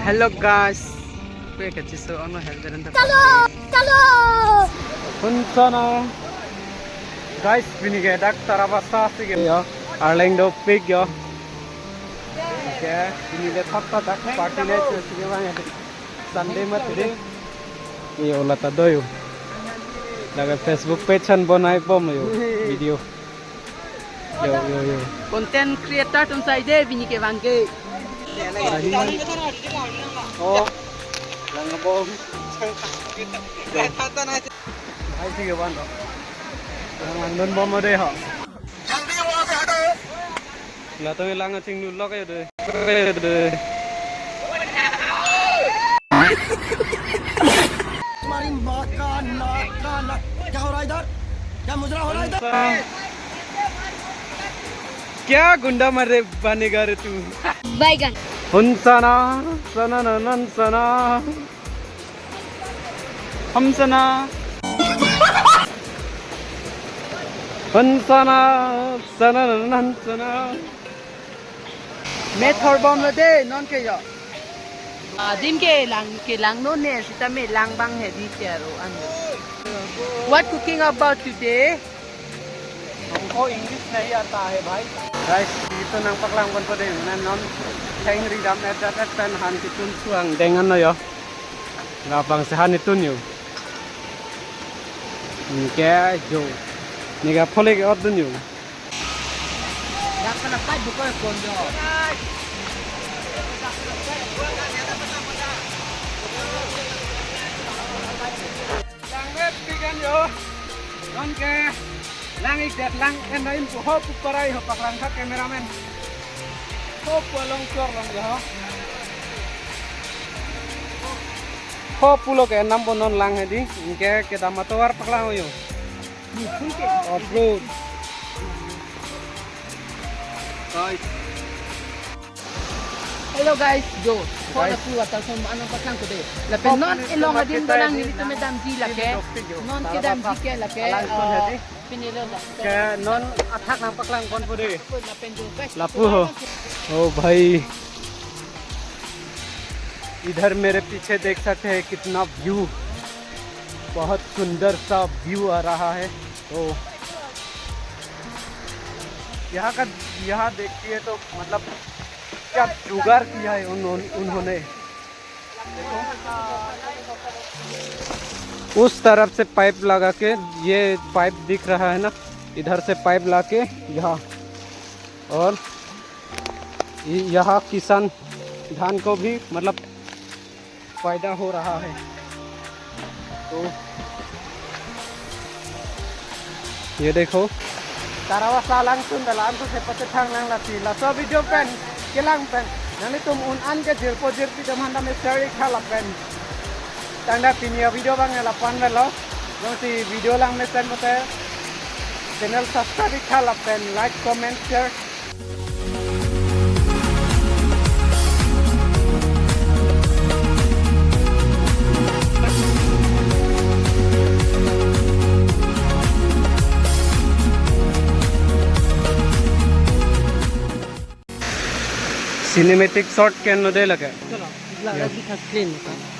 Hello guys, gue kecil so ono helder ente. Chalo. Hunsana. Guys, ini kayak dokter apa sih gitu ya? Arlendo pig ya. Oke, ini lihat fakta tak party lihat sih bang ya. Sunday mat ini. Iya ulah tado yo. Laga Facebook page an bonai pom yo video. Yo. Content creator तुम साइडे भी नहीं के वांगे Oh, lang bom. Hai sih kawan. Lang nun bom ở đây hả? Là tôi lang ở trên núi lóc ấy rồi. क्या गुंडा मरे बनेगा रे तू? बैगन हुंसना सना नन सना हम सना हुंसना सना नन सना मैं थोड़बम लदे नॉन के यो दिन के lang no ne sita me lang bang है दी तेरो अंदर What cooking about today? हमको इंग्लिश नहीं आता है भाई guys itu nang paklang pun pada nan non Heng ridam edat pen han kitun suang dengan no yo ngapang sehan itu yo ke jo niga phole ke odun yo Dak na pa buka kondo Langit bigan yo non ke langit dat lang enain ko hop parai hop paklang ka cameraman hop long chor long yo hop pulo ke nam bonon lang hedi ke kita matawar paklang yo off-road guys. Hello guys, Jo. Kau nak keluar telefon mana pasang tu deh. Lepas non elong adin barang ini tu medam ji lake. Non ke dam ji ke lake. Pinilo lah. के non अथक नाम पकलांग कौन पुरे Lepas tu guys. लापू हो ओ भाई इधर मेरे पीछे देख सकते हैं कितना व्यू बहुत सुंदर सा व्यू आ रहा है तो यहाँ देखिए तो मतलब क्या जुगाड़ किया है उन्होंने उस तरफ से पाइप लगा के ये पाइप दिख रहा है ना इधर से पाइप ला के यहाँ और यहाँ किसान धान को भी मतलब फायदा हो रहा है तो ये देखो Tarawasa langsung dalam tu seperti thang lang lati la so video pen kelang pen nani tum un an ke jirpo jirpi jaman da mestari khala pen tanda pinia video bang la pan velo si video lang mesen bote channel subscribe khala pen like comment share cinematic shot can they लगे Lagi tak clean kan.